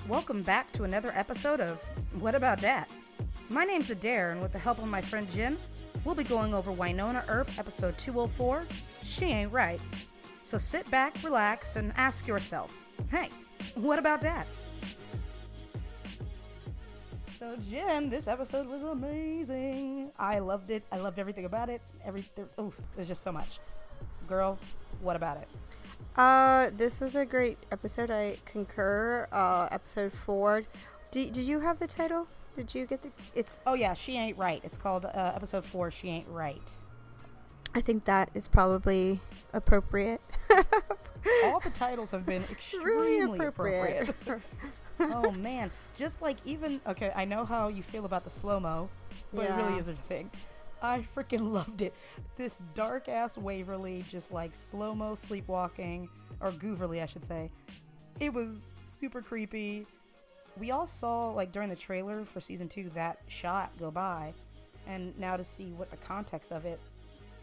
Welcome back to another episode of What About Dat? My name's Adair, and with the help of my friend Jim, we'll be going over Wynonna Earp, episode 204, She Ain't Right. So sit back, relax, and ask yourself, hey, what about that? So Jim, this episode was amazing. I loved it. I loved everything about it. There's just so much. Girl, what about it? This is a great episode. I concur. Episode 4. Did you have the title? Did you get it's? Oh yeah, She Ain't Right. It's called episode 4. She Ain't Right. I think that is probably appropriate. All the titles have been extremely appropriate. Oh man, just like okay, I know how you feel about the slow-mo, but It really isn't a thing. I freaking loved it. This dark ass Waverly, just like slow-mo sleepwalking, or Gooverly I should say. It was super creepy. We all saw, like, during the trailer for season 2, that shot go by, and now to see what the context of it,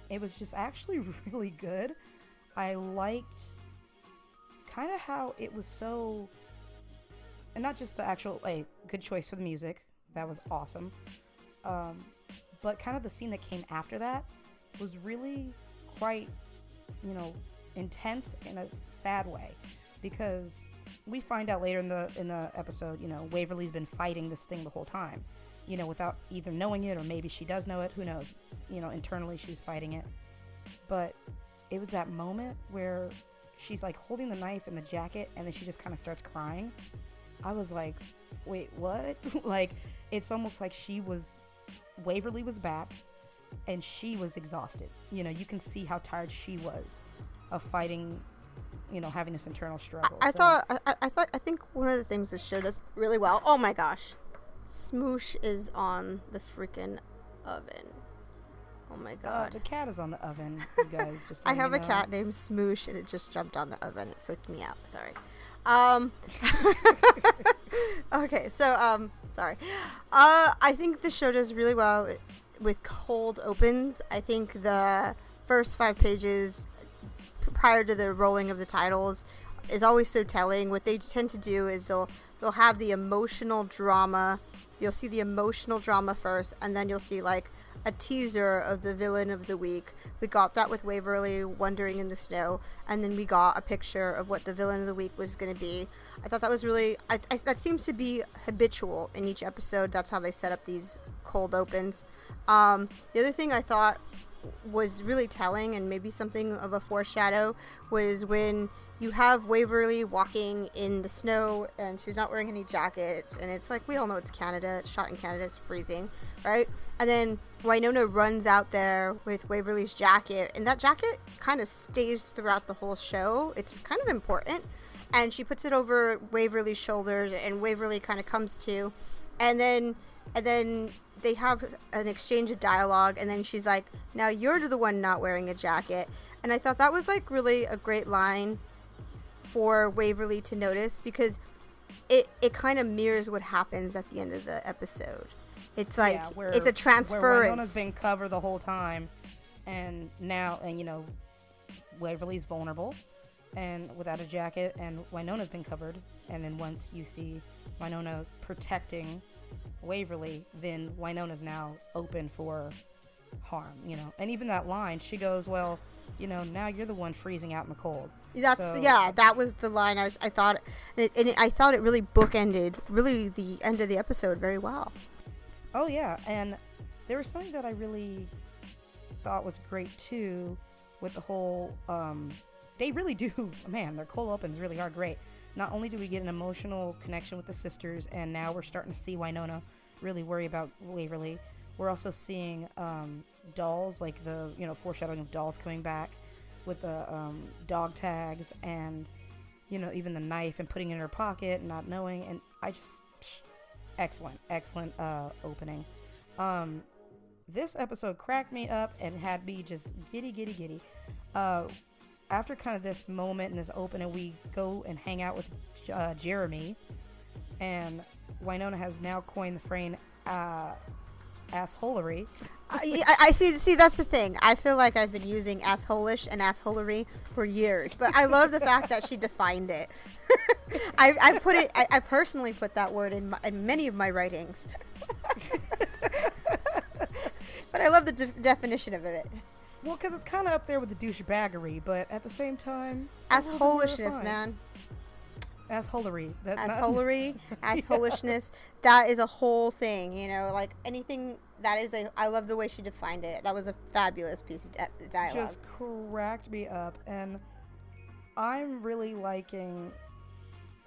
it was just actually really good. I liked kind of how it was so, and not just the actual, like, good choice for the music, that was awesome, but kind of the scene that came after that was really quite, intense in a sad way, because we find out later in the episode, Waverly's been fighting this thing the whole time, without either knowing it, or maybe she does know it, who knows, internally she's fighting it. But it was that moment where she's like holding the knife in the jacket, and then she just kind of starts crying. I was like, wait, what? Like, it's almost like Waverly was back, and she was exhausted. You can see how tired she was of fighting, having this internal struggle. I think one of the things this show does really well. Oh my gosh, Smoosh is on the freaking oven. Oh my god. The cat is on the oven, you guys. Just I have a cat named Smoosh, and it just jumped on the oven. It freaked me out. Sorry. Okay, so sorry. I think the show does really well with cold opens. I think the first 5 pages prior to the rolling of the titles is always so telling. What they tend to do is they'll have the emotional drama. You'll see the emotional drama first, and then you'll see like a teaser of the villain of the week. We got that with Waverly wandering in the snow, and then we got a picture of what the villain of the week was going to be. I thought that was really, that seems to be habitual in each episode. That's how they set up these cold opens. The other thing I thought was really telling, and maybe something of a foreshadow, was when you have Waverly walking in the snow, and she's not wearing any jackets, and it's like, we all know it's Canada, it's shot in Canada, it's freezing, right? And then Wynonna runs out there with Waverly's jacket, and that jacket kind of stays throughout the whole show. It's kind of important, and she puts it over Waverly's shoulders, and Waverly kind of comes to, and then they have an exchange of dialogue, and then she's like, now you're the one not wearing a jacket. And I thought that was like really a great line for Waverly to notice, because it kind of mirrors what happens at the end of the episode. It's like, it's a transference. Where Wynonna's been covered the whole time, and now, Waverly's vulnerable and without a jacket, and Wynonna's been covered, and then once you see Wynonna protecting Waverly, then Wynonna's now open for harm, and even that line, she goes, well, now you're the one freezing out in the cold. That was the line I thought, I thought it really bookended really the end of the episode very well. Oh yeah, and there was something that I really thought was great too, with the whole, they really do, man, their cold opens really are great. Not only do we get an emotional connection with the sisters, and now we're starting to see Wynonna really worry about Waverly, we're also seeing dolls, like the foreshadowing of dolls coming back with the dog tags, and even the knife, and putting it in her pocket and not knowing. And I just excellent opening. This episode cracked me up and had me just giddy. After kind of this moment and this opening, we go and hang out with Jeremy, and Wynonna has now coined the phrase assholery, I see. That's the thing. I feel like I've been using assholish and assholery for years, but I love the fact that she defined it. I put it. I personally put that word in many of my writings. But I love the definition of it. Well, because it's kind of up there with the douchebaggery, but at the same time, assholishness, man. Assholery. Assholishness. That is a whole thing, you know, like anything that is I love the way she defined it. That was a fabulous piece of dialogue. Just cracked me up, and I'm really liking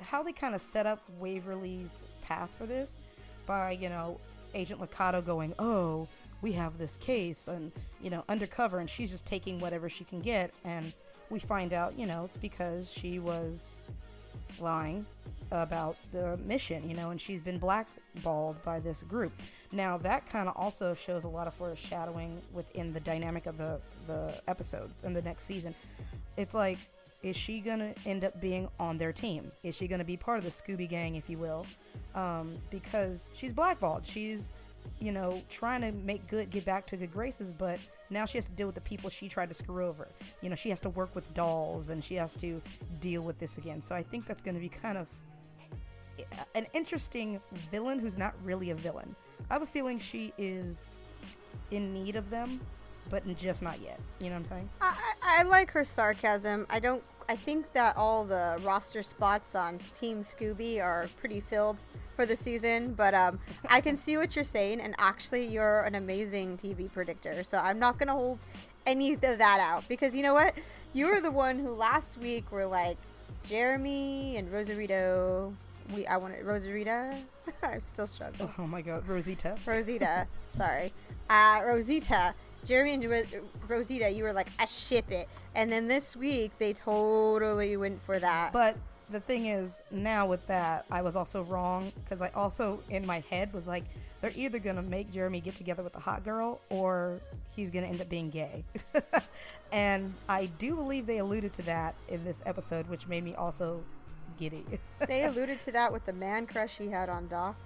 how they kind of set up Waverly's path for this by, you know, Agent Lakato going, oh, we have this case, and, you know, undercover, and she's just taking whatever she can get, and we find out, you know, it's because she was lying about the mission, you know, and she's been blackballed by this group. Now, that kind of also shows a lot of foreshadowing within the dynamic of the episodes in the next season. It's like, is she going to end up being on their team? Is she going to be part of the Scooby gang, if you will? Because she's blackballed. She's, you know, trying to get back to good graces, but now she has to deal with the people she tried to screw over. You know, she has to work with dolls, and she has to deal with this again. So I think that's going to be kind of an interesting villain who's not really a villain. I have a feeling she is in need of them, but just not yet. You know what I'm saying? I like her sarcasm. I think that all the roster spots on Team Scooby are pretty filled for the season, but I can see what you're saying, and actually you're an amazing TV predictor, so I'm not going to hold any of that out, because you know what? You were the one who last week were like, Jeremy and Rosarito, I wanted Rosarita? I'm still struggling. Oh my god, Rosita. Sorry. Rosita. Jeremy and Rosita, you were like, I ship it. And then this week, they totally went for that. But the thing is, now with that, I was also wrong, because I also, in my head, was like, they're either going to make Jeremy get together with the hot girl, or he's going to end up being gay. And I do believe they alluded to that in this episode, which made me also giddy. They alluded to that with the man crush he had on Doc.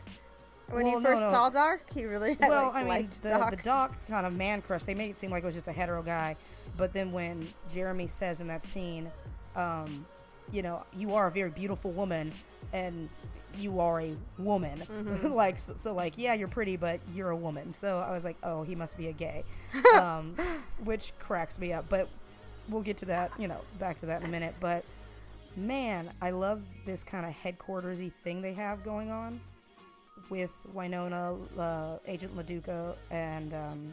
When he first saw Doc, he really had, liked Doc. The Doc kind of man crush, they made it seem like it was just a hetero guy. But then when Jeremy says in that scene, you know, you are a very beautiful woman, and you are a woman. Mm-hmm. so yeah, you're pretty, but you're a woman. So I was like, oh, he must be a gay, which cracks me up. But we'll get to that, you know, back to that in a minute. But man, I love this kind of headquartersy thing they have going on with Wynonna, Agent LaDuca, and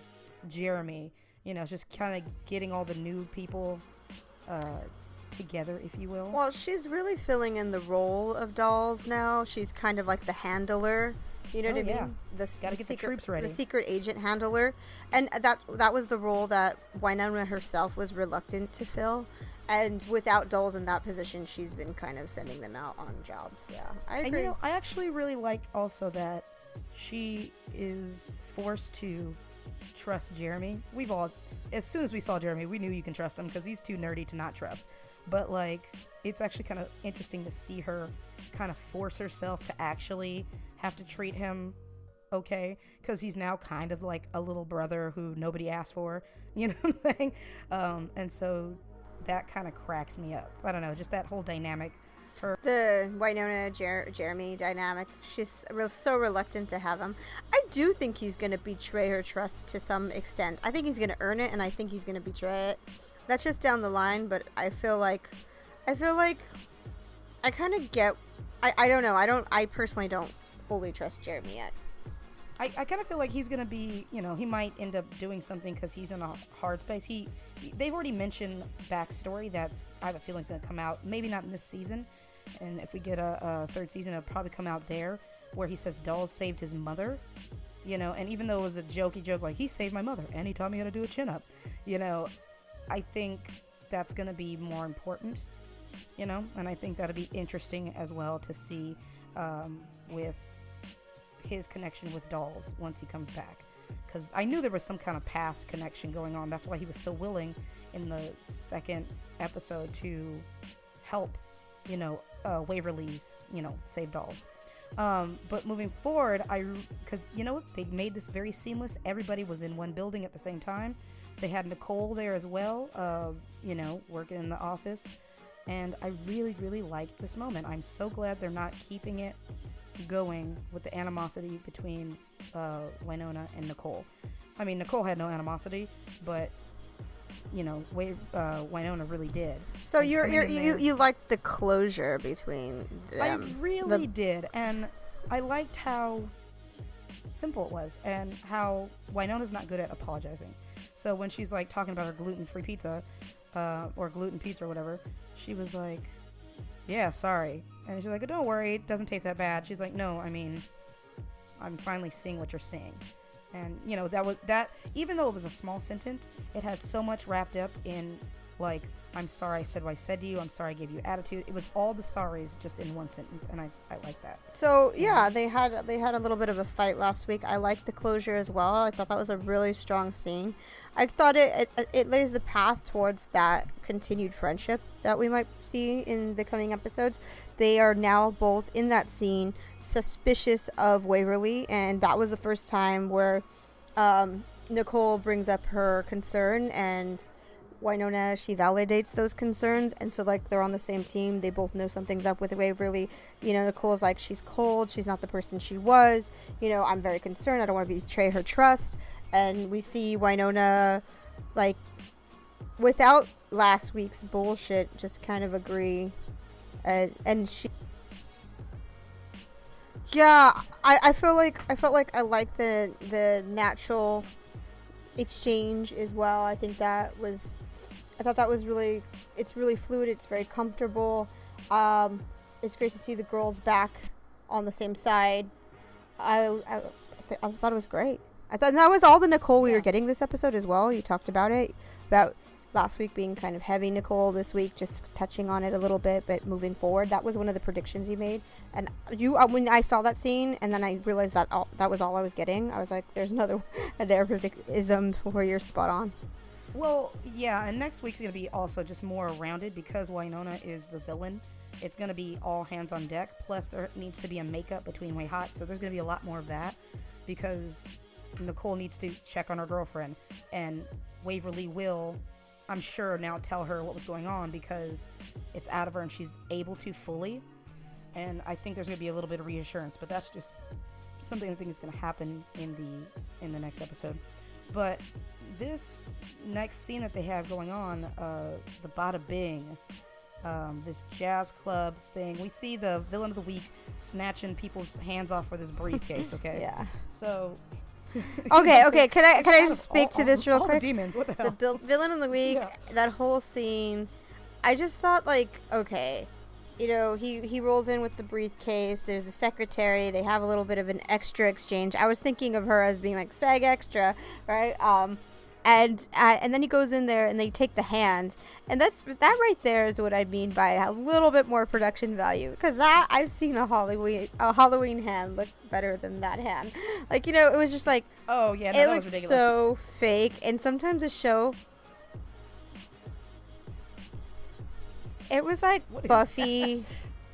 Jeremy. You know, just kind of getting all the new people together, if you will. Well, she's really filling in the role of Dolls now. She's kind of like the handler. You know what I mean? Gotta get the troops ready. The secret agent handler. And that was the role that Wynonna herself was reluctant to fill. And without Dolls in that position, she's been kind of sending them out on jobs. Yeah, I agree. And you know, I actually really like also that she is forced to trust Jeremy. We've all, as soon as we saw Jeremy, we knew you can trust him because he's too nerdy to not trust. But like, it's actually kind of interesting to see her kind of force herself to actually have to treat him okay, because he's now kind of like a little brother who nobody asked for. You know what I'm saying? And so that kind of cracks me up. I don't know, just that whole dynamic. The Wynonna Jeremy dynamic, she's so reluctant to have him. I do think he's going to betray her trust to some extent. I think he's going to earn it, and I think he's going to betray it. That's just down the line, but I feel like I kind of get, I don't know, I personally don't fully trust Jeremy yet. I kind of feel like he's going to be, you know, he might end up doing something because he's in a hard space. They've already mentioned backstory that I have a feeling is going to come out, maybe not in this season. And if we get a third season, it'll probably come out there, where he says Dolls saved his mother, you know, and even though it was a jokey joke, like, he saved my mother, and he taught me how to do a chin-up, you know, I think that's going to be more important, you know, and I think that'll be interesting as well to see with his connection with Dolls once he comes back, because I knew there was some kind of past connection going on. That's why he was so willing in the second episode to help, you know, Waverly's, you know, save Dolls. But moving forward, because you know what, they made this very seamless. Everybody was in one building at the same time. They had Nicole there as well, working in the office. And I really, really liked this moment. I'm so glad they're not keeping it going with the animosity between Wynonna and Nicole. I mean, Nicole had no animosity, but Wynonna really did. So you liked the closure between them. I really did, and I liked how simple it was, and how Wynonna's not good at apologizing. So when she's like talking about her gluten-free pizza, or gluten pizza or whatever, she was like, "Yeah, sorry," and she's like, "Oh, don't worry, it doesn't taste that bad." She's like, "No, I mean, I'm finally seeing what you're seeing." And that even though it was a small sentence, it had so much wrapped up in, like, "I'm sorry I said what I said to you. I'm sorry I gave you attitude." It was all the sorries just in one sentence, and I like that. So yeah, they had a little bit of a fight last week. I liked the closure as well. I thought that was a really strong scene. I thought it lays the path towards that continued friendship that we might see in the coming episodes. They are now both in that scene suspicious of Waverly, and that was the first time where Nicole brings up her concern, and Wynonna, she validates those concerns, and so, like, they're on the same team. They both know something's up with Waverly. Nicole's like, she's cold, she's not the person she was, I'm very concerned, I don't want to betray her trust. And we see Wynonna, like, without last week's bullshit, just kind of agree, and she, yeah, I felt like I liked the natural exchange as well. I thought that was really, it's really fluid, it's very comfortable. It's great to see the girls back on the same side. I thought it was great. I thought that was all the Nicole we were getting this episode as well. You talked about it, about last week being kind of heavy Nicole, this week just touching on it a little bit, but moving forward. That was one of the predictions you made. And when I saw that scene, and then I realized that that was all I was getting, I was like, there's another ism where you're spot on. Well, yeah, and next week's going to be also just more rounded because Wynonna is the villain. It's going to be all hands on deck, plus there needs to be a makeup between Way Hot, so there's going to be a lot more of that because Nicole needs to check on her girlfriend, and Waverly will, I'm sure, now tell her what was going on because it's out of her and she's able to fully, and I think there's going to be a little bit of reassurance, but that's just something I think is going to happen in the next episode. But this next scene that they have going on, the Bada Bing, this jazz club thing, we see the villain of the week snatching people's hands off for this briefcase, okay? Yeah. So... okay. Can I just speak to this real quick? All the demons, what the hell? The villain of the week, that whole scene, I just thought, like, okay, he rolls in with the briefcase, there's the secretary, they have a little bit of an extra exchange. I was thinking of her as being like SAG extra, right? And then he goes in there and they take the hand, and that right there is what I mean by a little bit more production value, because that I've seen a Halloween hand look better than that hand. Like, it was just like, oh yeah, no, it that looks was ridiculous. so fake. And sometimes a show, it was like Buffy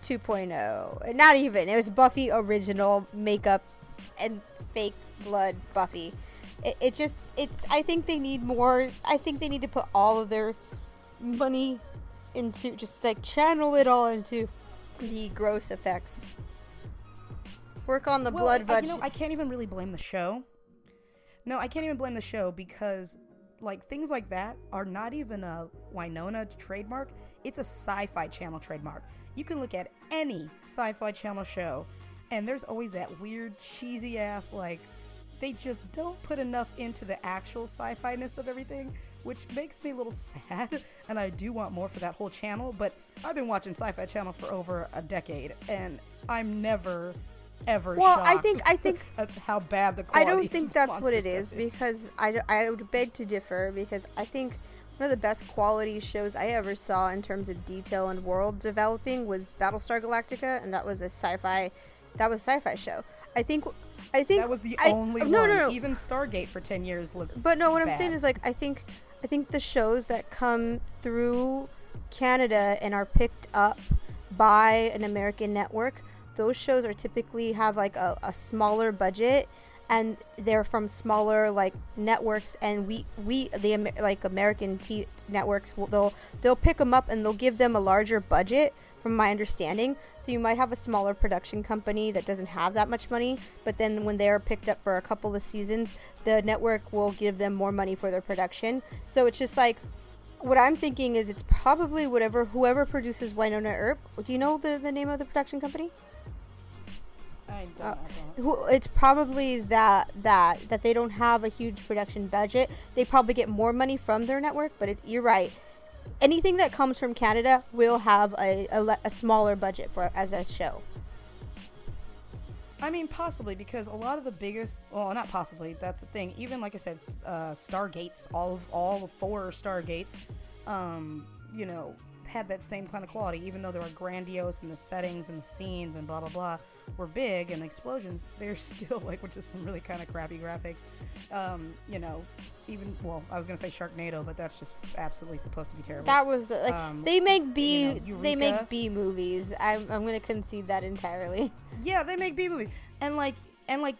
2.0. Not even, it was Buffy original makeup and fake blood Buffy. I think they need more. I think they need to put all of their money into, just like channel it all into the gross effects. Work on the blood budget. I can't even really blame the show. No, I can't even blame the show because, like, things like that are not even a Wynonna trademark. It's a Sci-Fi Channel trademark. You can look at any Sci-Fi Channel show, and there's always that weird, cheesy ass, like, they just don't put enough into the actual sci-fi-ness of everything, which makes me a little sad, and I do want more for that whole channel, but I've been watching Sci-Fi Channel for over a decade, and I'm never, ever shocked I think at how bad the quality I don't think that's what it is, because I would beg to differ, because I think one of the best quality shows I ever saw in terms of detail and world developing was Battlestar Galactica, and that was a sci-fi show. I think that was the only one. No. Even Stargate for 10 years looked But no, what bad. I'm saying is, like, I think the shows that come through Canada and are picked up by an American network, those shows are typically have like a smaller budget, and they're from smaller like networks, and like American networks they'll pick them up and they'll give them a larger budget, from my understanding. So you might have a smaller production company that doesn't have that much money, but then when they're picked up for a couple of seasons, the network will give them more money for their production. So it's just like, what I'm thinking is it's probably whoever produces Wynonna Earp. Do you know the name of the production company? I don't. It's probably that they don't have a huge production budget. They probably get more money from their network, but you're right. Anything that comes from Canada will have a smaller budget as a show. I mean, possibly, because a lot of the biggest, well, not possibly, that's the thing. Even, like I said, Stargates, all 4 Stargates, you know, had that same kind of quality. Even though they were grandiose and the settings and the scenes and blah, blah, blah were big and explosions, they're still, like, with just some really kind of crappy graphics. You know, even, well, I was going to say Sharknado, but that's just absolutely supposed to be terrible. That was, like, they make B movies. I'm going to concede that entirely. Yeah, they make B movies. And like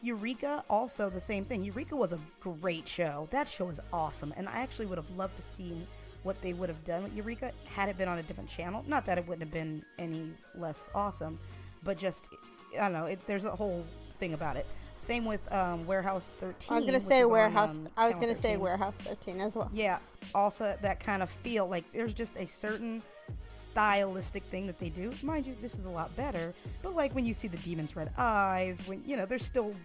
Eureka, also the same thing. Eureka was a great show. That show was awesome. And I actually would have loved to see what they would have done with Eureka had it been on a different channel. Not that it wouldn't have been any less awesome, but just, I don't know, there's a whole thing about it. Same with Warehouse 13. I was gonna say Warehouse. I was gonna say Warehouse 13 as well. Yeah, also that kind of feel, like there's just a certain stylistic thing that they do. Mind you, this is a lot better. But like when you see the demon's red eyes, when you know they're still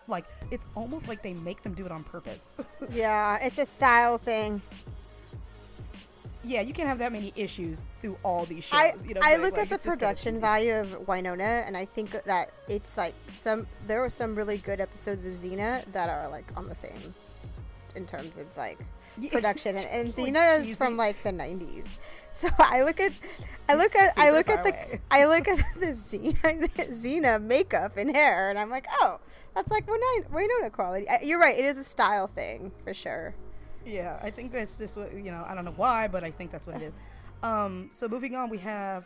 like it's almost like they make them do it on purpose. Yeah, it's a style thing. Yeah, you can't have that many issues through all these shows. I look at the production value of Wynonna, and I think that it's like there were some really good episodes of Xena that are like on the same in terms of like production, and Xena is from like the 90s. So I look at the Xena makeup and hair, and I'm like, oh, that's like Wynonna quality. You're right, it is a style thing for sure. Yeah, I think that's just what, I don't know why, but I think that's what it is. So moving on, we have,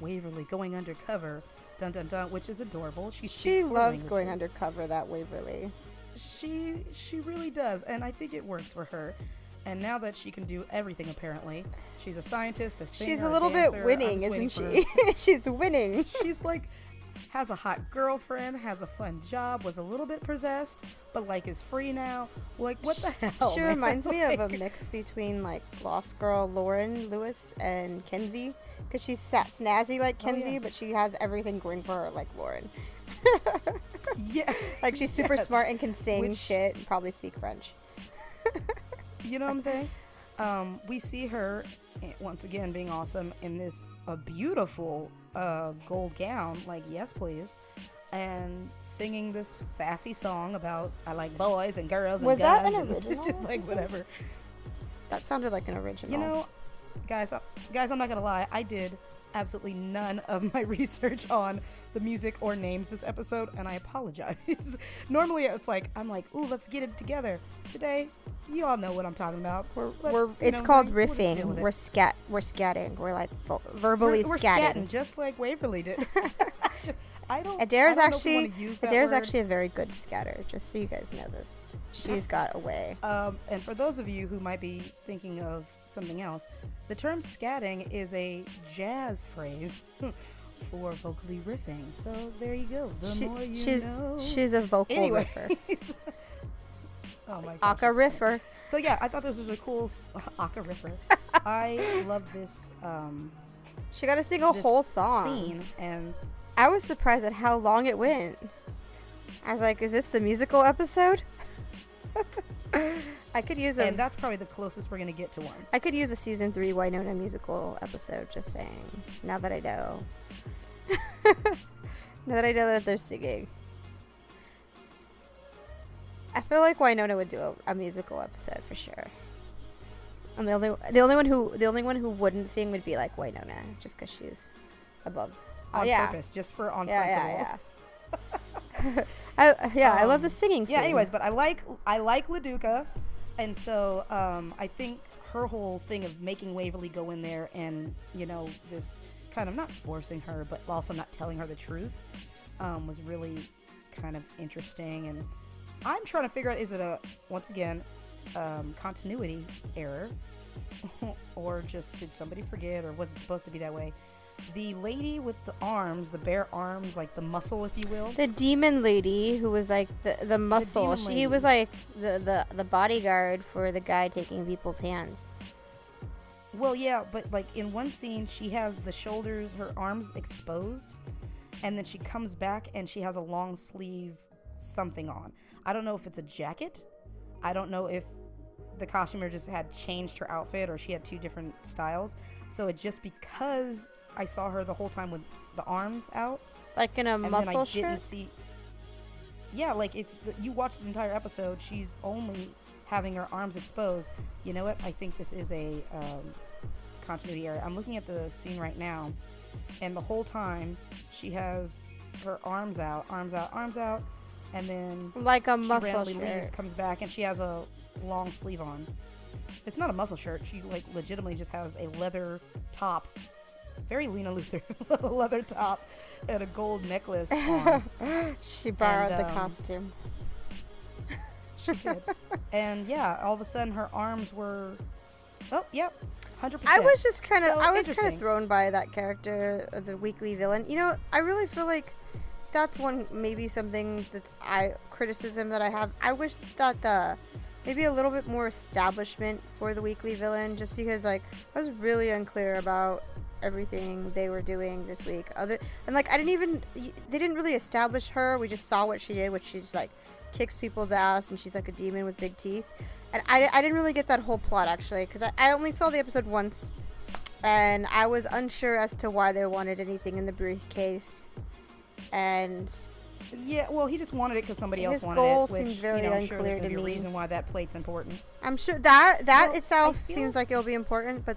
Waverly going undercover, dun dun dun, which is adorable. She loves going undercover, that Waverly. She really does, and I think it works for her. And now that she can do everything, apparently, she's a scientist, a singer, she's a little bit winning, isn't she? She's winning. She's like, has a hot girlfriend, has a fun job, was a little bit possessed, but like is free now. Like, what the hell? She reminds me of a mix between like Lost Girl Lauren Lewis and Kenzie, because she's snazzy like Kenzie, but she has everything going for her like Lauren. Yeah, like she's super smart and can sing shit and probably speak French. You know what I'm saying? We see her once again being awesome in this beautiful gold gown, like yes please, and singing this sassy song about I like boys and girls and guns. Was that an original? It's just like whatever. That sounded like an original. Guys, I'm not gonna lie, I did absolutely none of my research on the music or names this episode, and I apologize. Normally it's like I'm like, ooh, let's get it together. Today, you all know what I'm talking about. It's called riffing. We're scatting. We're like verbally we're scatting, just like Waverly did. Adair's actually a very good scatter. Just so you guys know this, she's got a way. And for those of you who might be thinking of something else, the term scatting is a jazz phrase for vocally riffing. So there you go. The more you know. She's a vocal riffer. Oh my gosh. Aka riffer. So yeah, I thought this was a cool Aka riffer. I love this. She got to sing a whole song. Scene, and I was surprised at how long it went. I was like, is this the musical episode? I could use and that's probably the closest we're gonna get to one. I could use a season 3 Wynonna musical episode. Just saying. Now that I know. Now that I know that they're singing. I feel like Wynonna would do a musical episode for sure. And the only one who wouldn't sing would be like Wynonna, just because she's above on purpose, just for on principle. I love the singing scene. Yeah. Anyways, but I like LaDuca, and so I think her whole thing of making Waverly go in there and this kind of not forcing her, but also not telling her the truth, was really kind of interesting. And I'm trying to figure out, is it once again, continuity error, or just did somebody forget, or was it supposed to be that way? The lady with the arms, the bare arms, like the muscle, if you will. The demon lady who was like the muscle. She was like the bodyguard for the guy taking people's hands. Well, yeah, but like in one scene, she has the shoulders, her arms exposed, and then she comes back and she has a long sleeve something on. I don't know if it's a jacket. I don't know if the costumer just had changed her outfit or she had two different styles. So it just because I saw her the whole time with the arms out. Like in a muscle shirt? Didn't see. Yeah, like if you watch the entire episode, she's only having her arms exposed. You know what? I think this is a continuity error. I'm looking at the scene right now, and the whole time she has her arms out, and then like a she muscle randomly shirt. leaves, comes back, and she has a long sleeve on. It's not a muscle shirt. She like legitimately just has a leather top, very Lena Luthor leather top, and a gold necklace on. She borrowed the costume. She did. And yeah, all of a sudden her arms were, 100%. I was just kind of thrown by that character, the weekly villain. You know, I really feel like that's something that criticism that I have. I wish that maybe a little bit more establishment for the weekly villain, just because like I was really unclear about everything they were doing this week. They didn't really establish her. We just saw what she did, which she's like kicks people's ass and she's like a demon with big teeth. And I didn't really get that whole plot actually, because I only saw the episode once and I was unsure as to why they wanted anything in the briefcase. And yeah, well, he just wanted it because somebody else wanted it. His goal which, seems very unclear to me. A reason why that plate's important. I'm sure that itself seems like it'll be important, but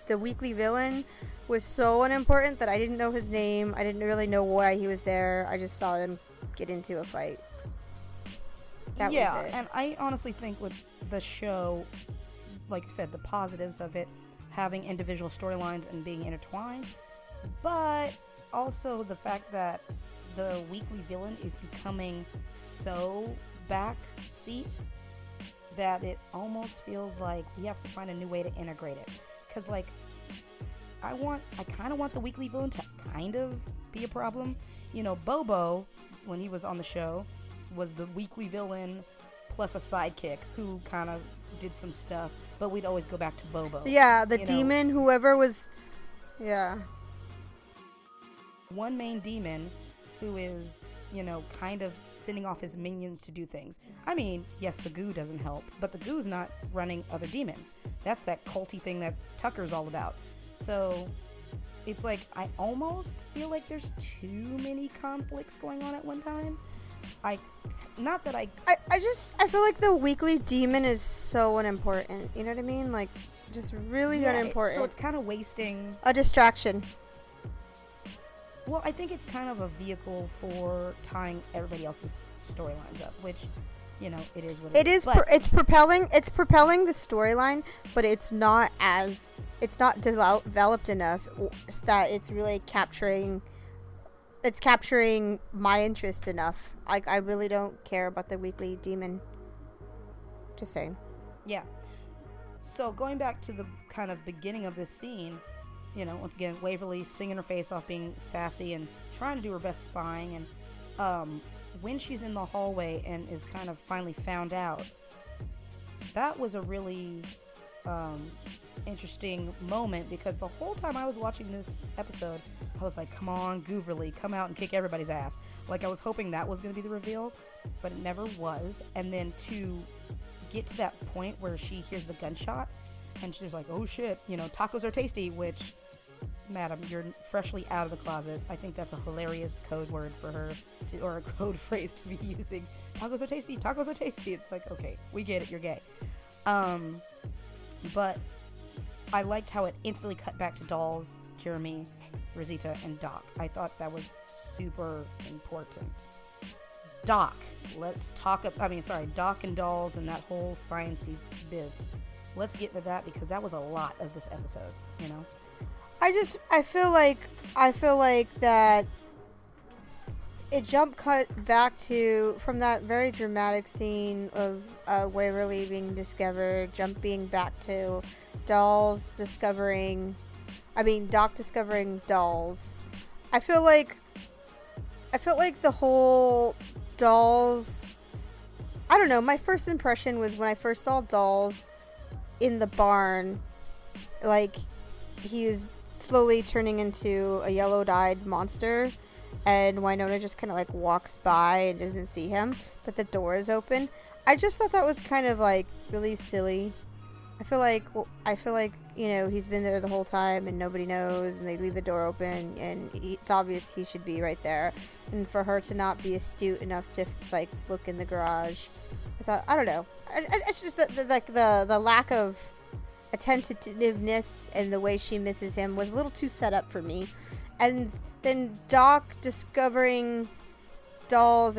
the weekly villain was so unimportant that I didn't know his name. I didn't really know why he was there. I just saw them get into a fight. That was it. And I honestly think with the show, like I said, the positives of it having individual storylines and being intertwined, but also the fact that the weekly villain is becoming so backseat that it almost feels like we have to find a new way to integrate it. Because like I kind of want the weekly villain to kind of be a problem. You know, Bobo, when he was on the show, was the weekly villain plus a sidekick who kind of did some stuff, but we'd always go back to Bobo. Yeah, the demon, whoever was, yeah. One main demon who is, kind of sending off his minions to do things. I mean, yes, the goo doesn't help, but the goo's not running other demons. That's that culty thing that Tucker's all about. So it's like, I almost feel like there's too many conflicts going on at one time. I feel like the weekly demon is so unimportant. You know what I mean? Like, just really unimportant. So it's kind of wasting a distraction. Well, I think it's kind of a vehicle for tying everybody else's storylines up, which, it is what it is. It's propelling the storyline, but it's not developed enough that it's really capturing my interest enough. Like, I really don't care about the weekly demon. Just saying. Yeah. So going back to the kind of beginning of this scene, once again, Waverly singing her face off, being sassy and trying to do her best spying. And when she's in the hallway and is kind of finally found out, that was a really interesting moment, because the whole time I was watching this episode, I was like, come on, Gooverly, come out and kick everybody's ass. Like, I was hoping that was going to be the reveal, but it never was. And then to get to that point where she hears the gunshot and she's like, oh shit, tacos are tasty, which, madam, you're freshly out of the closet. I think that's a hilarious code word for her or a code phrase to be using. Tacos are tasty, tacos are tasty. It's like, okay, we get it, you're gay. But I liked how it instantly cut back to Dolls, Jeremy, Rosita, and Doc. I thought that was super important. Doc and Dolls and that whole sciencey biz. Let's get into that, because that was a lot of this episode, I feel like that it jump cut back to from that very dramatic scene of Waverly being discovered, jumping back to Doc discovering dolls. I feel like the whole dolls. I don't know. My first impression was when I first saw dolls in the barn, like he is slowly turning into a yellow-dyed monster, and Wynonna just kind of like walks by and doesn't see him, but the door is open. I just thought that was kind of like really silly. I feel like he's been there the whole time and nobody knows, and they leave the door open, and it's obvious he should be right there. And for her to not be astute enough to like look in the garage, I don't know. It's just the lack of attentiveness and the way she misses him was a little too set up for me. And then Doc discovering dolls,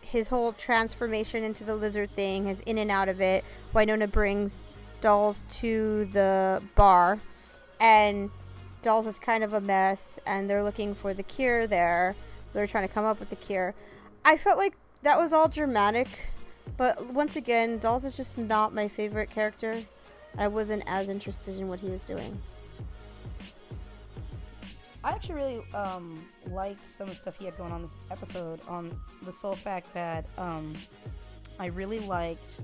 his whole transformation into the lizard thing, his in and out of it. Wynonna brings dolls to the bar, and dolls is kind of a mess, and they're looking for the cure there. They're trying to come up with the cure. I felt like that was all dramatic, but once again, dolls is just not my favorite character. I wasn't as interested in what he was doing. I actually really liked some of the stuff he had going on this episode, on the sole fact that I really liked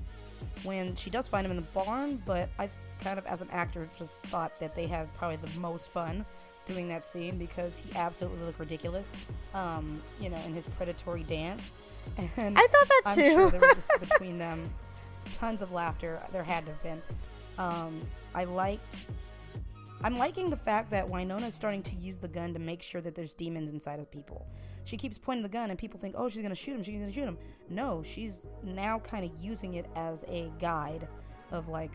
when she does find him in the barn, but I kind of, as an actor, just thought that they had probably the most fun doing that scene because he absolutely looked ridiculous, in his predatory dance. And I thought that too. I'm sure there was just between them tons of laughter. There had to have been. I'm liking the fact that Wynonna is starting to use the gun to make sure that there's demons inside of people. She keeps pointing the gun and people think, oh, she's going to shoot him. No, she's now kind of using it as a guide of like,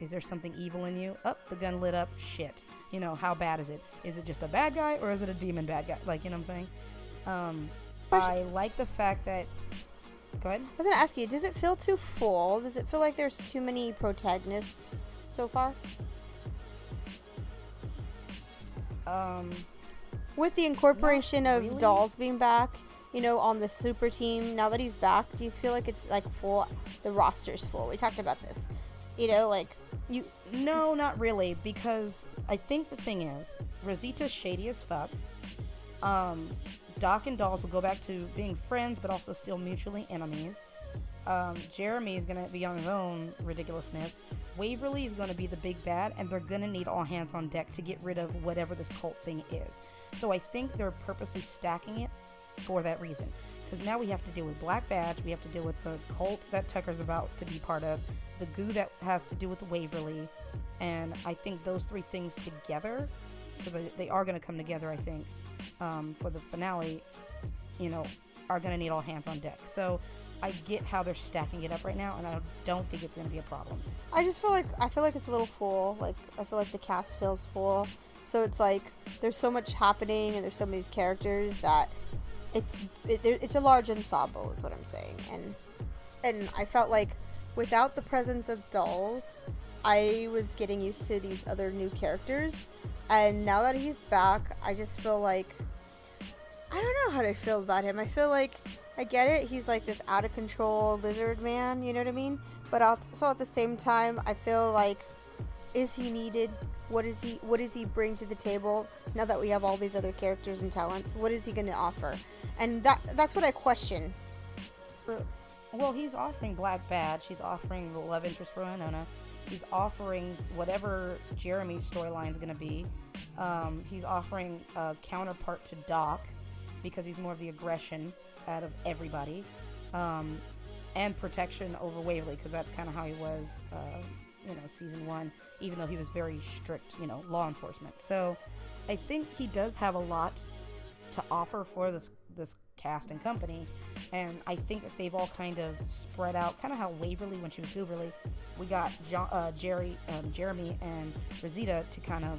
is there something evil in you? Oh, the gun lit up. Shit. How bad is it? Is it just a bad guy or is it a demon bad guy? Like, you know what I'm saying? I like the fact that... Go ahead. I was going to ask you, does it feel too full? Does it feel like there's too many protagonists so far? With the incorporation of really? Dolls being back, on the super team, now that he's back, do you feel like it's like full, the roster's full? We talked about this. No, not really, because I think the thing is, Rosita's shady as fuck. Doc and Dolls will go back to being friends, but also still mutually enemies. Jeremy is going to be on his own ridiculousness. Waverly is going to be the big bad, and they're going to need all hands on deck to get rid of whatever this cult thing is. So I think they're purposely stacking it for that reason. Because now we have to deal with Black Badge, we have to deal with the cult that Tucker's about to be part of, the goo that has to do with Waverly, and I think those three things together, because they are going to come together, I think, for the finale, are going to need all hands on deck. So I get how they're stacking it up right now, and I don't think it's going to be a problem. I feel like it's a little full. Like, I feel like the cast feels full. So it's like there's so much happening, and there's so many characters that it's a large ensemble, is what I'm saying. And I felt like without the presence of Dolls, I was getting used to these other new characters, and now that he's back, I just feel like I don't know how to feel about him. I feel like I get it. He's like this out of control lizard man, you know what I mean? But also at the same time, I feel like, is he needed? What does he bring to the table now that we have all these other characters and talents? What is he going to offer? And that's what I question. Well, he's offering Black Badge. He's offering the love interest for Wynonna. He's offering whatever Jeremy's storyline is going to be. He's offering a counterpart to Doc because he's more of the aggression out of everybody, and protection over Waverly, because that's kind of how he was, season 1, even though he was very strict, law enforcement. So I think he does have a lot to offer for this cast and company, and I think that they've all kind of spread out, kind of how Waverly, when she was Gooverly, we got Jeremy and Rosita to kind of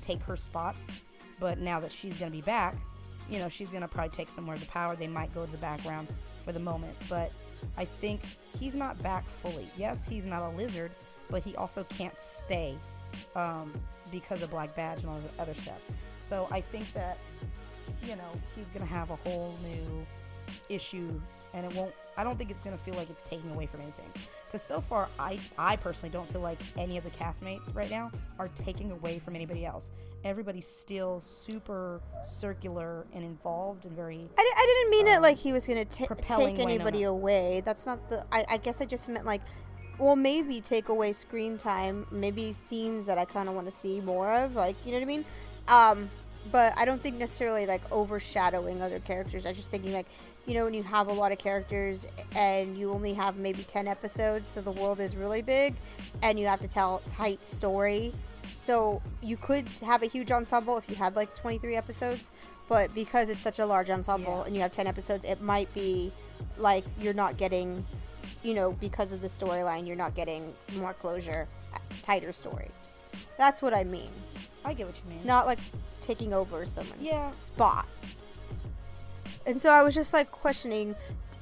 take her spots, but now that she's going to be back, she's going to probably take some more of the power. They might go to the background for the moment, but I think he's not back fully. Yes, he's not a lizard, but he also can't stay because of Black Badge and all the other stuff. So I think that, he's going to have a whole new issue, and I don't think it's going to feel like it's taking away from anything. Because so far, I personally don't feel like any of the castmates right now are taking away from anybody else. Everybody's still super circular and involved and very... I didn't mean it like he was going to take anybody Wynonna away. That's not the... I guess I just meant like, well, maybe take away screen time, maybe scenes that I kind of want to see more of, like, you know what I mean? But I don't think necessarily like overshadowing other characters. I was just thinking like, when you have a lot of characters and you only have maybe 10 episodes, so the world is really big and you have to tell a tight story. So you could have a huge ensemble if you had like 23 episodes, but because it's such a large ensemble and you have 10 episodes, it might be like you're not getting, because of the storyline, you're not getting more closure, tighter story. That's what I mean. I get what you mean. Not like taking over someone's spot. And so I was just like questioning,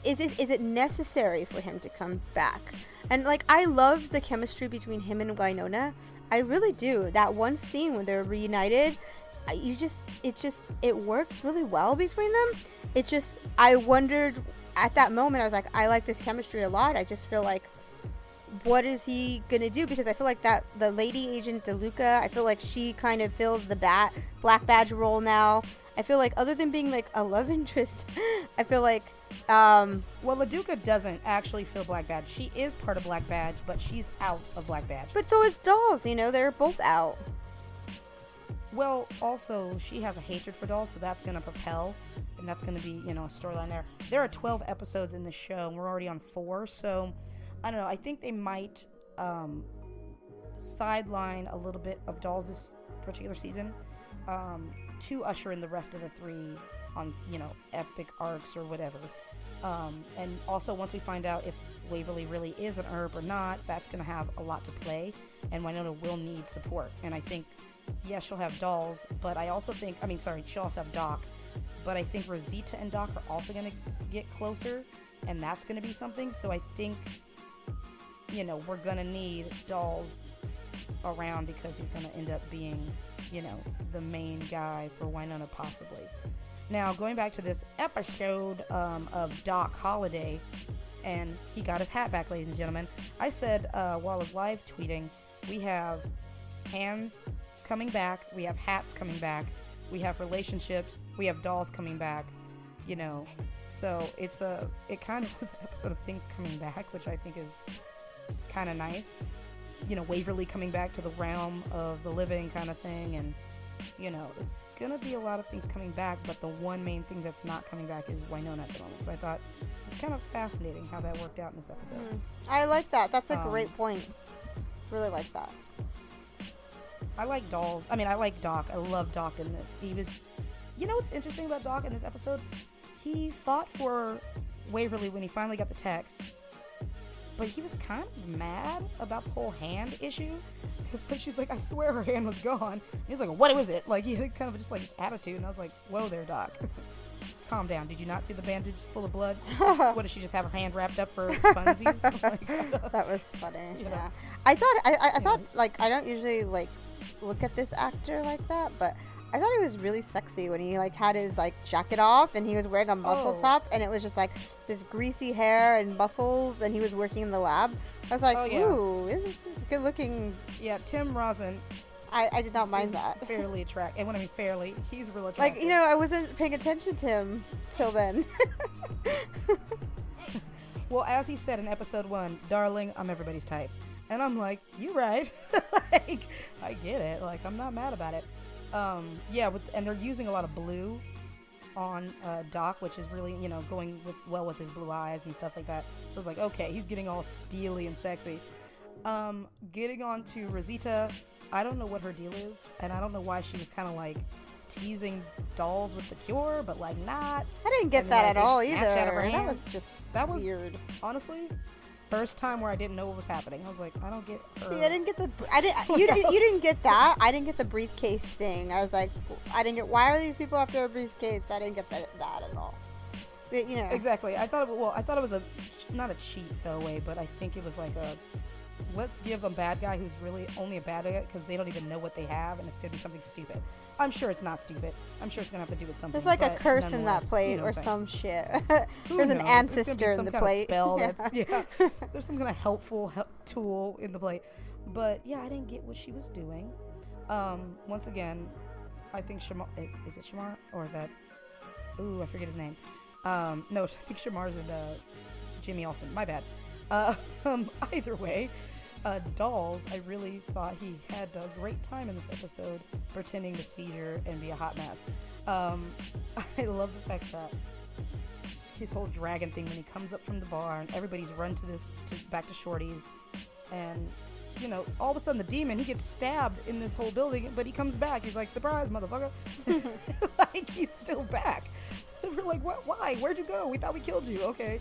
is it necessary for him to come back? And like, I love the chemistry between him and Wynonna. I really do. That one scene when they're reunited, it works really well between them. I wondered at that moment, I was like, I like this chemistry a lot. I just feel like, what is he gonna do? Because I feel like that the lady agent DeLuca, I feel like she kind of fills the Black Badge role now. I feel like other than being like a love interest, I feel like well, LaDuca doesn't actually fill Black Badge. She is part of Black Badge, but she's out of Black Badge. But so is Dolls, they're both out. Well, also she has a hatred for Dolls, so that's gonna propel, and that's gonna be, a storyline there. There are 12 episodes in the show, and we're already on 4, so I don't know. I think they might sideline a little bit of Dolls this particular season to usher in the rest of the 3 on, epic arcs or whatever. And also, once we find out if Waverly really is an Earp or not, that's going to have a lot to play, and Wynonna will need support. And I think, yes, she'll have Dolls, but I also think, she'll also have Doc, but I think Rosita and Doc are also going to get closer, and that's going to be something. So I think, we're going to need Dolls around because he's going to end up being, the main guy for Wynonna possibly. Now, going back to this episode of Doc Holliday, and he got his hat back, ladies and gentlemen. I said while I was live tweeting, we have hands coming back, we have hats coming back, we have relationships, we have dolls coming back, So it kind of was an episode of things coming back, which I think is kind of nice. Waverly coming back to the realm of the living kind of thing, and it's gonna be a lot of things coming back, but the one main thing that's not coming back is Wynonna at the moment. So I thought it's kind of fascinating how that worked out in this episode. I like that. That's a great point. Really like that. I like Dolls. I like Doc. I love Doc in this. He was, what's interesting about Doc in this episode? He fought for Waverly when he finally got the text, but he was kind of mad about the whole hand issue. Because she's like, I swear her hand was gone. And he's like, what was it? Like, he had kind of just like his attitude. And I was like, whoa there, Doc. Calm down. Did you not see the bandage full of blood? What, did she just have her hand wrapped up for funsies? That was funny. Yeah. I thought, like, I don't usually, like, look at this actor like that, but I thought he was really sexy when he, like, had his, like, jacket off and he was wearing a muscle top, and it was just, like, this greasy hair and muscles, and he was working in the lab. I was like, ooh, this is good looking. Yeah, Tim Rosen. I did not mind that. Fairly attractive. And when I mean fairly, he's real attractive. Like, I wasn't paying attention to him till then. Well, as he said in episode 1, darling, I'm everybody's type. And I'm like, you right. Like, I get it. Like, I'm not mad about it. And they're using a lot of blue on Doc, which is really, going well with his blue eyes and stuff like that. So it's like, okay, he's getting all steely and sexy. Getting on to Rosita, I don't know what her deal is, and I don't know why she was kind of like teasing Dolls with the cure, but like not. I didn't get that at all either. That was just weird. Honestly, first time where I didn't know what was happening. I was like, I don't get her. See, I didn't get you didn't get that. I didn't get the briefcase thing. I was like, I didn't get, why are these people after a briefcase? I didn't get that at all. But, Exactly. I thought it was not a cheat throwaway, but I think it was like let's give a bad guy who's really only a bad guy because they don't even know what they have, and it's going to be something stupid. I'm sure it's not stupid. I'm sure it's going to have to do with something. There's like a curse in that plate or some shit. There's an ancestor in the plate. Spell that's, there's some kind of helpful tool in the plate. But yeah, I didn't get what she was doing. Once again, I think Shamar, is it Shamar? Or is that, ooh, I forget his name. No, I think Shamar's in Jimmy Olsen. My bad. Either way, Dolls, I really thought he had a great time in this episode pretending to seizure and be a hot mess. I love the fact that his whole dragon thing, when he comes up from the bar and everybody's run back to Shorty's, and you know, all of a sudden the demon, he gets stabbed in this whole building, but he comes back. He's like, surprise, motherfucker. Like, he's still back. We're like, what? Why? Where'd you go? We thought we killed you. Okay.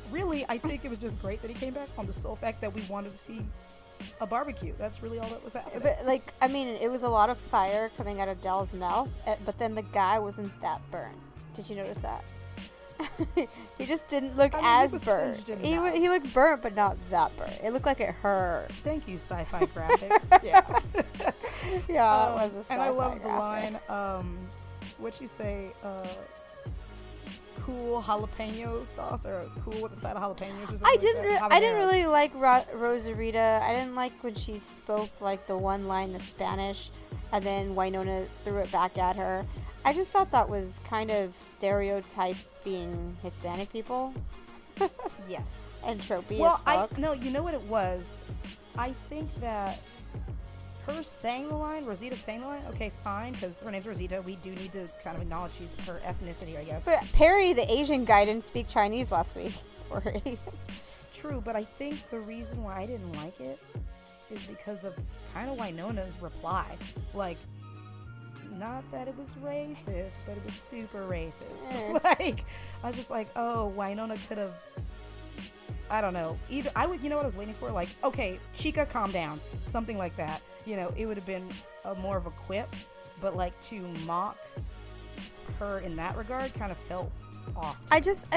Really, I think it was just great that he came back on the sole fact that we wanted to see a barbecue. That's really all that was happening. But, like, I mean, it was a lot of fire coming out of Dell's mouth, but then the guy wasn't that burnt. Did you notice that? He just didn't look as burnt. He looked burnt, but not that burnt. It looked like it hurt. Thank you, sci-fi graphics. Yeah. Yeah, it was a sci-fi and I love the graphic. line, what'd you say, cool jalapeno sauce, or cool with a side of jalapenos or something. I didn't really like Rosarita. I didn't like when she spoke like the one line of Spanish, and then Wynonna threw it back at her. I just thought that was kind of stereotyping Hispanic people. Yes. And tropey well, as fuck. No, you know what it was? I think that her saying the line, Rosita saying the line, okay, fine, because her name's Rosita. We do need to kind of acknowledge she's her ethnicity, I guess. But Perry, the Asian guy, didn't speak Chinese last week. True, but I think the reason why I didn't like it is because of kind of Wynonna's reply. Like, not that it was racist, but it was super racist. Like, I was just like, oh, Wynonna could have, I don't know. Either you know what I was waiting for? Like, okay, Chica, calm down. Something like that. You know, it would have been more of a quip, but like to mock her in that regard kind of felt off. I was just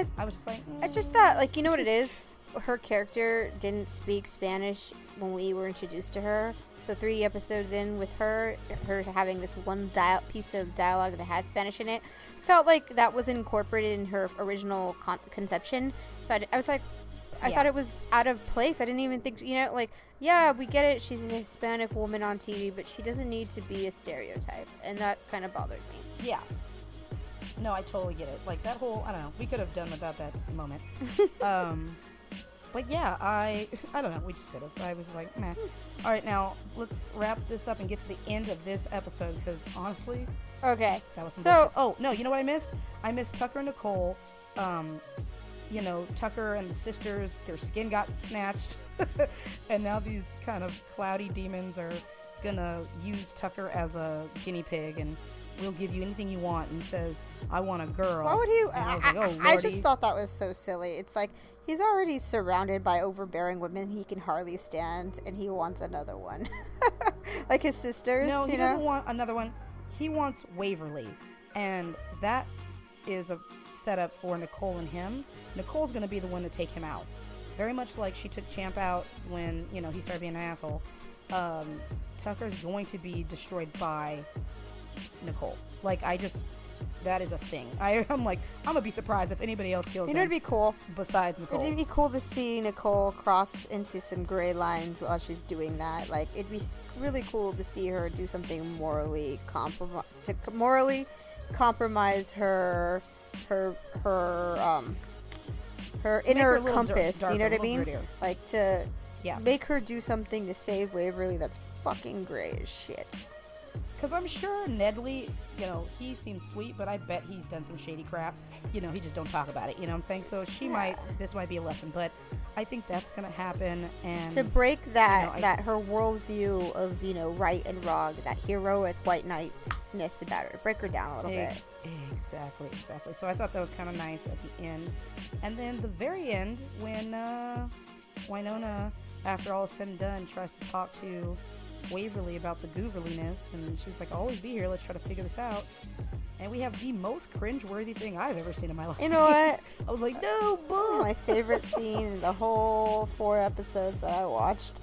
like, I just thought, like, you know what it is? Her character didn't speak Spanish when we were introduced to her. So 3 episodes in with her having this one piece of dialogue that has Spanish in it, felt like that wasn't incorporated in her original conception. So I was like, I thought it was out of place. I didn't even think, you know, like, yeah, we get it. She's a Hispanic woman on TV, but she doesn't need to be a stereotype. And that kind of bothered me. Yeah. No, I totally get it. Like, that whole, I don't know, we could have done without that moment. But yeah, I don't know, we just did it. I was like, meh. All right, now, let's wrap this up and get to the end of this episode, because honestly, okay, that was some bullshit. Oh, no, you know what I missed? I missed Tucker and Nicole. You know, Tucker and the sisters, their skin got snatched. And now these kind of cloudy demons are gonna use Tucker as a guinea pig, and we'll give you anything you want. And he says, I want a girl. Why would he? I just thought that was so silly. It's like, he's already surrounded by overbearing women he can hardly stand, and he wants another one. Like his sisters, no, he doesn't want another one. He wants Waverly, and that is a setup for Nicole and him. Nicole's going to be the one to take him out. Very much like she took Champ out when, you know, he started being an asshole. Tucker's going to be destroyed by Nicole. Like, that is a thing. I'm like, I'm gonna be surprised if anybody else kills him. You know, it'd be cool. Besides Nicole. It'd be cool to see Nicole cross into some gray lines while she's doing that. Like, it'd be really cool to see her do something morally compromise her inner compass. You know what I mean? Like, to make her do something to save Waverly that's fucking gray as shit. Because I'm sure Nedley, you know, he seems sweet, but I bet he's done some shady crap. You know, he just don't talk about it, you know what I'm saying? So this might be a lesson, but I think that's going to happen. And to break that, you know, her worldview of, you know, right and wrong, that heroic white knightness about her, break her down a little bit. Exactly. So I thought that was kind of nice at the end. And then the very end, when Wynonna, after all is said and done, tries to talk to Waverly about the gooverliness, and she's like, I'll always be here, let's try to figure this out. and we have the most cringe-worthy thing I've ever seen in my life. You know what? I was like, no, bull. My favorite scene in the whole 4 episodes that I watched.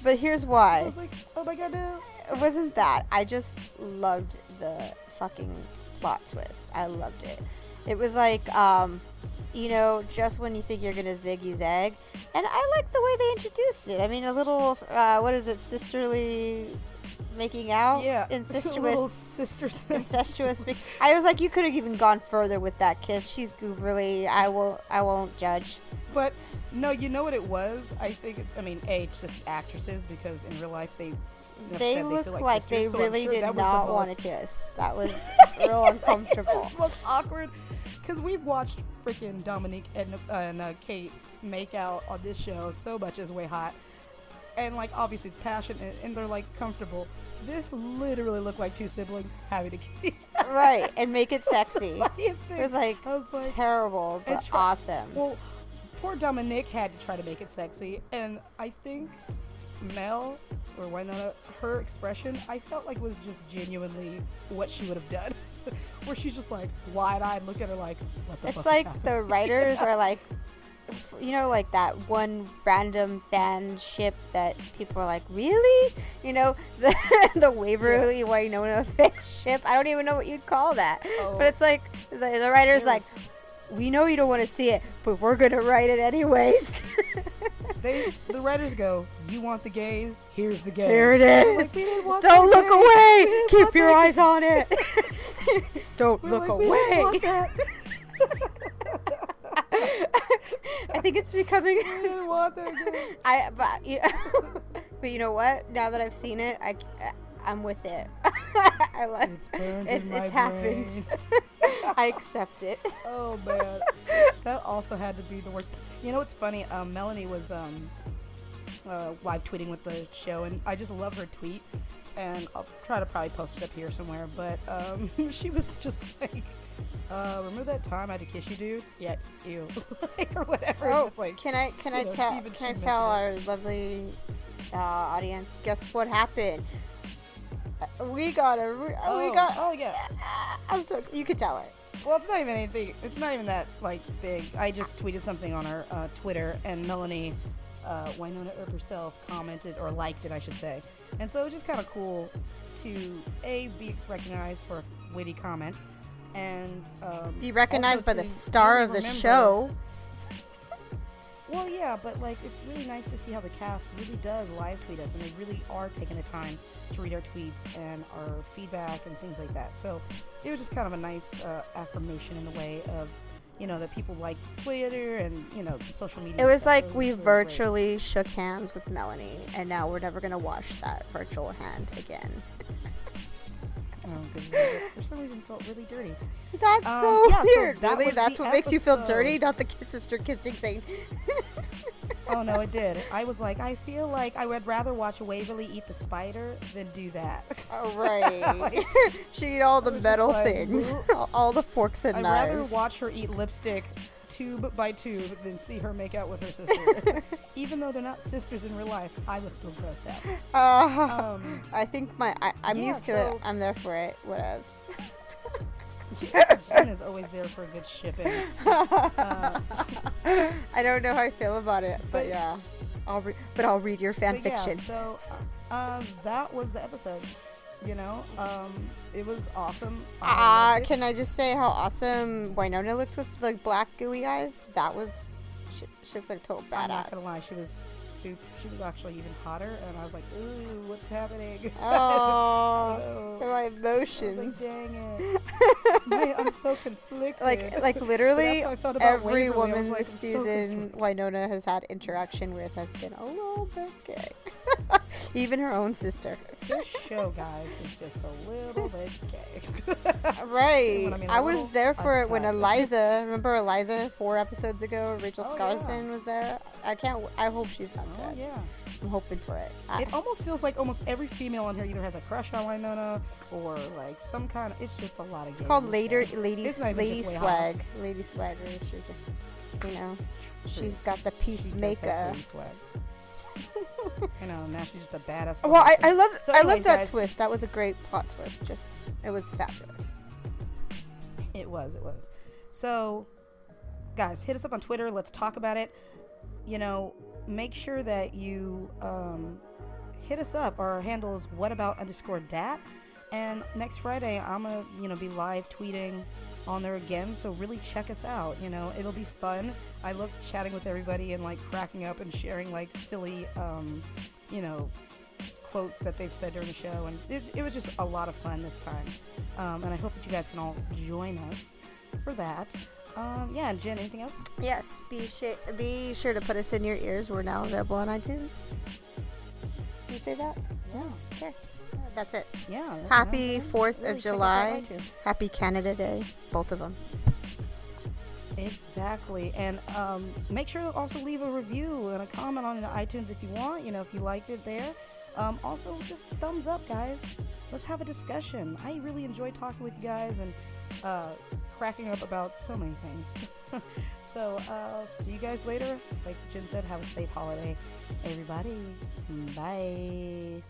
But here's why. I was like, oh my god, no. It wasn't that. I just loved the fucking plot twist. I loved it. It was like, just when you think you're gonna zig, you zag. And I like the way they introduced it. I mean, a little, sisterly making out? Yeah. Incestuous. Sisters. Incestuous. I was like, you could have even gone further with that kiss. She's gooberly. I won't judge. But, no, you know what it was? I think, it's just actresses, because in real life they look feel like sisters, they so really sure did not want to kiss. That was real uncomfortable. It was the most awkward, because we've watched freaking Dominique and Kate make out on this show so much as Way Hot, and like obviously it's passionate and they're like comfortable. This literally looked like 2 siblings having to kiss each other. Right, and make it sexy. It was like terrible, but awesome. Well, poor Dominique had to try to make it sexy, and I think Mel or Wynonna, her expression, I felt like was just genuinely what she would have done. Where she's just like wide-eyed, look at her like, what the fuck? It's like the writers are like, like that one random fan ship that people are like, really? The Waverly Wynonna fan ship. I don't even know what you'd call that. Oh. But it's like the writers like, we know you don't want to see it, but we're gonna write it anyways. The writers go, you want the gays? Here's the gays. Here it is. Like, don't look away. Keep your eyes on it. Don't look away. I think it's becoming. We didn't want that. But you know what? Now that I've seen it, I'm with it. I like it's happened. I accept it. Oh man, that also had to be the worst. You know what's funny? Melanie was live tweeting with the show, and I just love her tweet. And I'll try to probably post it up here somewhere. But she was just like, remember that time I had to kiss you, dude? Yeah, ew, or whatever. Oh, just like, can I tell our lovely audience? Guess what happened? We got. Oh yeah. I'm so. You could tell her. Well, it's not even anything. It's not even that like big. I just tweeted something on our Twitter, and Melanie, Wynonna Earp herself, commented or liked it, I should say. And so it's just kind of cool to be recognized for a witty comment, and be recognized by the star of the show. Well, yeah, but like it's really nice to see how the cast really does live tweet us, and they really are taking the time to read our tweets and our feedback and things like that. So it was just kind of a nice affirmation in a way of, that people like Twitter and, social media. It was like we virtually shook hands with Melanie, and now we're never going to wash that virtual hand again. Oh, goodness. For some reason, it felt really dirty. That's so weird. So really? That's what makes you feel dirty? Not the sister kissing scene. Oh, no, it did. I was like, I feel like I would rather watch Waverly eat the spider than do that. Oh, right. She eat all the metal things. All the forks and knives. I'd rather watch her eat lipstick tube by tube than see her make out with her sister. Even though they're not sisters in real life, I was still grossed out. I think I'm used to it. I'm there for it. What else? Jen is always there for a good shipping. I don't know how I feel about it, but yeah, I'll read your fan fiction. So that was the episode. It was awesome. Can I just say how awesome Wynonna looks with the black gooey eyes? That was she looks like a total badass. I'm not gonna lie, she was actually even hotter, and I was like, ooh, what's happening? Oh, my emotions. I was like, dang it. I'm so conflicted. Like literally every Waverly. woman this season Wynonna has had interaction with has been a little bit gay. Even her own sister. This show, guys, is just a little bit gay. Right. I was there for it when remember Eliza 4 episodes ago? Rachel Scarsden was there. I hope she's not dead. Yeah. I'm hoping for it. It almost feels like almost every female on here either has a crush on Wynonna or like some kind of. It's just a lot of. It's called Lady Swag. Lady Swag. She's just, she's got the peacemaker. I know. Now she's just a badass. Well, I love that twist. That was a great plot twist. It was fabulous. It was. So, guys, hit us up on Twitter. Let's talk about it. Make sure that you hit us up. Our handle is whatabout_dat. And next Friday, I'm going to, be live tweeting on there again. So really check us out. It'll be fun. I love chatting with everybody and like cracking up and sharing like silly, quotes that they've said during the show. And it was just a lot of fun this time. And I hope that you guys can all join us for that. And Jen, anything else? Yes, be sure to put us in your ears. We're now available on iTunes. Did you say that? Yeah. Okay. That's it. Yeah. Happy 4th really of July. Happy Canada Day. Both of them. Exactly. And make sure to also leave a review and a comment on iTunes if you want, if you liked it there. Also, just thumbs up, guys. Let's have a discussion. I really enjoy talking with you guys and cracking up about so many things. So, see you guys later. Like Jen said, have a safe holiday, everybody. Bye.